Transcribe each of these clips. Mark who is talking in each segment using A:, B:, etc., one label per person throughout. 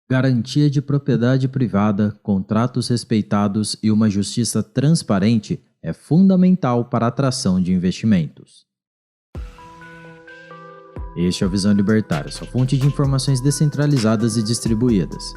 A: Garantia de propriedade privada, contratos respeitados e uma justiça transparente é fundamental para a atração de investimentos. Este é o Visão Libertária, sua fonte de informações descentralizadas e distribuídas.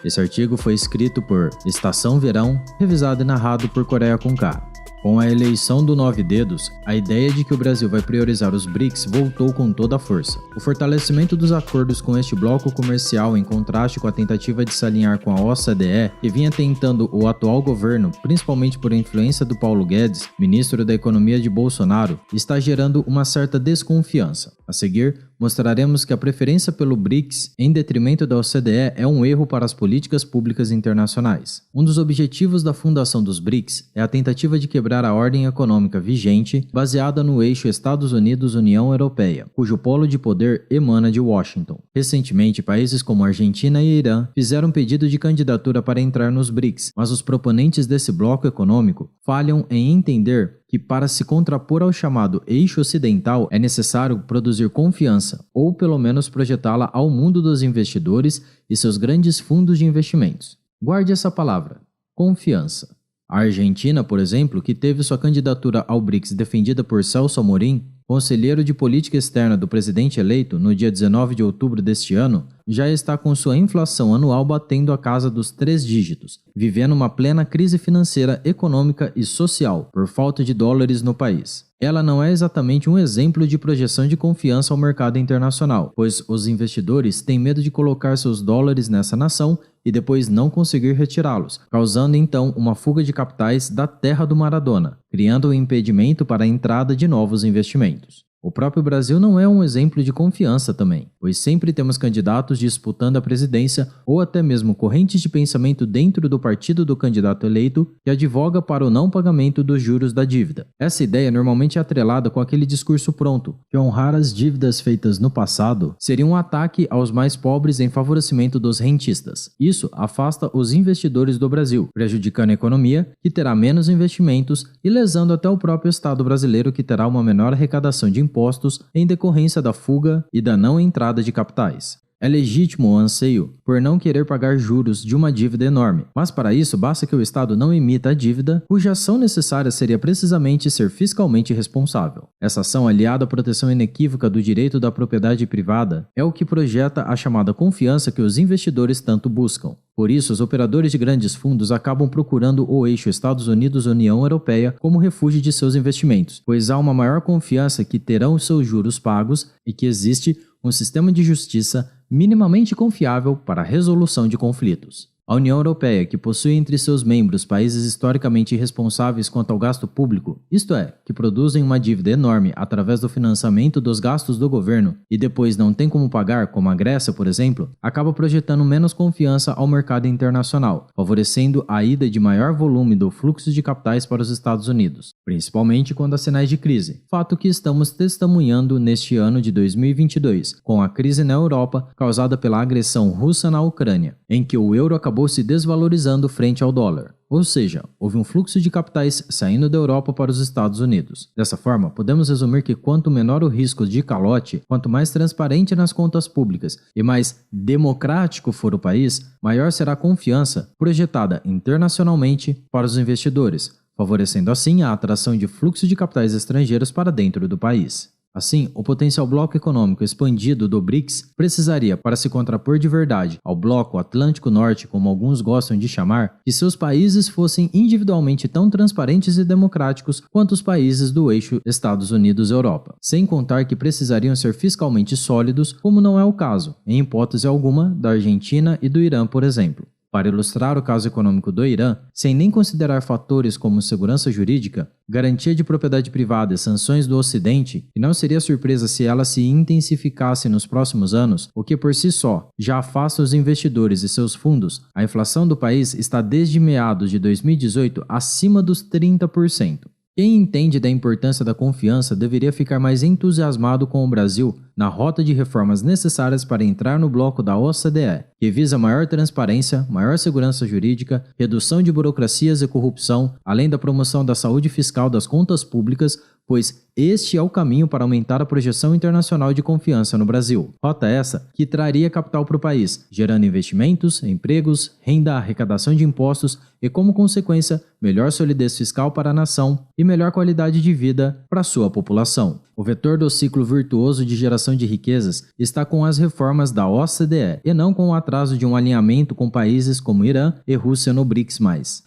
A: Esse artigo foi escrito por Estação Verão, revisado e narrado por Coreia com K. Com a eleição do Nove Dedos, a ideia de que o Brasil vai priorizar os BRICS voltou com toda a força. O fortalecimento dos acordos com este bloco comercial, em contraste com a tentativa de se alinhar com a OCDE, que vinha tentando o atual governo, principalmente por influência do Paulo Guedes, ministro da Economia de Bolsonaro, está gerando uma certa desconfiança. A seguir, mostraremos que a preferência pelo BRICS em detrimento da OCDE é um erro para as políticas públicas internacionais. Um dos objetivos da fundação dos BRICS é a tentativa de quebrar a ordem econômica vigente baseada no eixo Estados Unidos-União Europeia, cujo polo de poder emana de Washington. Recentemente, países como Argentina e Irã fizeram pedido de candidatura para entrar nos BRICS, mas os proponentes desse bloco econômico falham em entender que para se contrapor ao chamado eixo ocidental é necessário produzir confiança, ou pelo menos projetá-la ao mundo dos investidores e seus grandes fundos de investimentos. Guarde essa palavra, confiança. A Argentina, por exemplo, que teve sua candidatura ao BRICS defendida por Celso Amorim, conselheiro de política externa do presidente eleito no dia 19 de outubro deste ano, já está com sua inflação anual batendo a casa dos 3 dígitos, vivendo uma plena crise financeira, econômica e social por falta de dólares no país. Ela não é exatamente um exemplo de projeção de confiança ao mercado internacional, pois os investidores têm medo de colocar seus dólares nessa nação e depois não conseguir retirá-los, causando então uma fuga de capitais da terra do Maradona, criando um impedimento para a entrada de novos investimentos. O próprio Brasil não é um exemplo de confiança também, pois sempre temos candidatos disputando a presidência ou até mesmo correntes de pensamento dentro do partido do candidato eleito que advoga para o não pagamento dos juros da dívida. Essa ideia normalmente é atrelada com aquele discurso pronto, que honrar as dívidas feitas no passado seria um ataque aos mais pobres em favorecimento dos rentistas. Isso afasta os investidores do Brasil, prejudicando a economia, que terá menos investimentos, e lesando até o próprio Estado brasileiro, que terá uma menor arrecadação de impostos em decorrência da fuga e da não entrada de capitais. É legítimo o anseio por não querer pagar juros de uma dívida enorme, mas para isso basta que o Estado não emita a dívida, cuja ação necessária seria precisamente ser fiscalmente responsável. Essa ação, aliada à proteção inequívoca do direito da propriedade privada, é o que projeta a chamada confiança que os investidores tanto buscam. Por isso, os operadores de grandes fundos acabam procurando o eixo Estados Unidos-União Europeia como refúgio de seus investimentos, pois há uma maior confiança que terão seus juros pagos e que existe um sistema de justiça minimamente confiável para a resolução de conflitos. A União Europeia, que possui entre seus membros países historicamente irresponsáveis quanto ao gasto público, isto é, que produzem uma dívida enorme através do financiamento dos gastos do governo e depois não tem como pagar, como a Grécia, por exemplo, acaba projetando menos confiança ao mercado internacional, favorecendo a ida de maior volume do fluxo de capitais para os Estados Unidos, principalmente quando há sinais de crise, fato que estamos testemunhando neste ano de 2022, com a crise na Europa causada pela agressão russa na Ucrânia, em que o euro acabou se desvalorizando frente ao dólar. Ou seja, houve um fluxo de capitais saindo da Europa para os Estados Unidos. Dessa forma, podemos resumir que quanto menor o risco de calote, quanto mais transparente nas contas públicas e mais democrático for o país, maior será a confiança projetada internacionalmente para os investidores, favorecendo assim a atração de fluxo de capitais estrangeiros para dentro do país. Assim, o potencial bloco econômico expandido do BRICS precisaria, para se contrapor de verdade ao bloco Atlântico Norte, como alguns gostam de chamar, que seus países fossem individualmente tão transparentes e democráticos quanto os países do eixo Estados Unidos-Europa, sem contar que precisariam ser fiscalmente sólidos, como não é o caso, em hipótese alguma, da Argentina e do Irã, por exemplo. Para ilustrar o caso econômico do Irã, sem nem considerar fatores como segurança jurídica, garantia de propriedade privada e sanções do Ocidente, e não seria surpresa se elas se intensificassem nos próximos anos, o que por si só já afasta os investidores e seus fundos, a inflação do país está desde meados de 2018 acima dos 30%. Quem entende da importância da confiança deveria ficar mais entusiasmado com o Brasil na rota de reformas necessárias para entrar no bloco da OCDE, que visa maior transparência, maior segurança jurídica, redução de burocracias e corrupção, além da promoção da saúde fiscal das contas públicas, pois este é o caminho para aumentar a projeção internacional de confiança no Brasil. Rota essa que traria capital para o país, gerando investimentos, empregos, renda, arrecadação de impostos e, como consequência, melhor solidez fiscal para a nação e melhor qualidade de vida para a sua população. O vetor do ciclo virtuoso de geração de riquezas está com as reformas da OCDE e não com o atraso de um alinhamento com países como Irã e Rússia no BRICS+.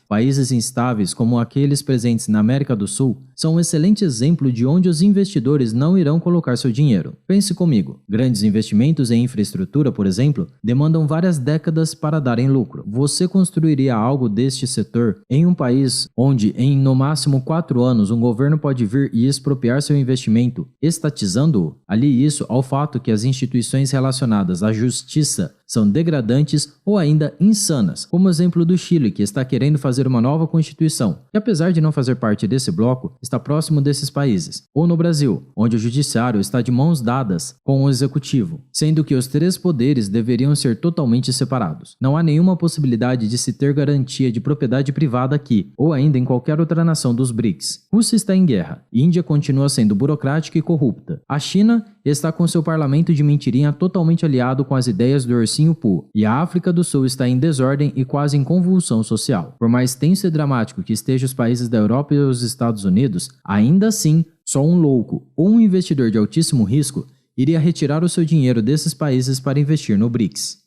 A: Países instáveis como aqueles presentes na América do Sul são um excelente exemplo de onde os investidores não irão colocar seu dinheiro. Pense comigo, grandes investimentos em infraestrutura, por exemplo, demandam várias décadas para darem lucro. Você construiria algo deste setor em um país onde, em no máximo 4 anos, um governo pode vir e expropriar seu investimento, estatizando-o? Alie isso ao fato que as instituições relacionadas à justiça são degradantes ou ainda insanas, como o exemplo do Chile, que está querendo fazer uma nova constituição, que apesar de não fazer parte desse bloco, está próximo desses países. Ou no Brasil, onde o judiciário está de mãos dadas com o executivo, sendo que os 3 poderes deveriam ser totalmente separados. Não há nenhuma possibilidade de se ter garantia de propriedade privada aqui, ou ainda em qualquer outra nação dos BRICS. Rússia está em guerra, Índia continua sendo burocrática e corrupta. A China está com seu parlamento de mentirinha totalmente aliado com as ideias do Ursinho Pooh, e a África do Sul está em desordem e quase em convulsão social. Por mais tenso e dramático que estejam os países da Europa e os Estados Unidos, ainda assim, só um louco ou um investidor de altíssimo risco iria retirar o seu dinheiro desses países para investir no BRICS.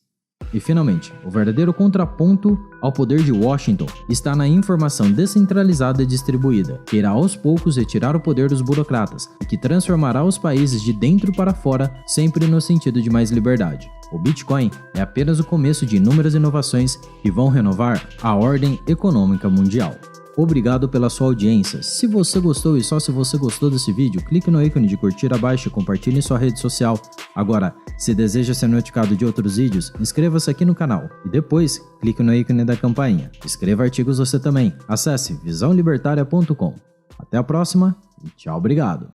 A: E finalmente, o verdadeiro contraponto ao poder de Washington está na informação descentralizada e distribuída, que irá aos poucos retirar o poder dos burocratas e que transformará os países de dentro para fora, sempre no sentido de mais liberdade. O Bitcoin é apenas o começo de inúmeras inovações que vão renovar a ordem econômica mundial. Obrigado pela sua audiência. Se você gostou e só se você gostou desse vídeo, clique no ícone de curtir abaixo e compartilhe em sua rede social. Agora, se deseja ser notificado de outros vídeos, inscreva-se aqui no canal e depois clique no ícone da campainha. Escreva artigos você também. Acesse visãolibertaria.com. Até a próxima e tchau, obrigado.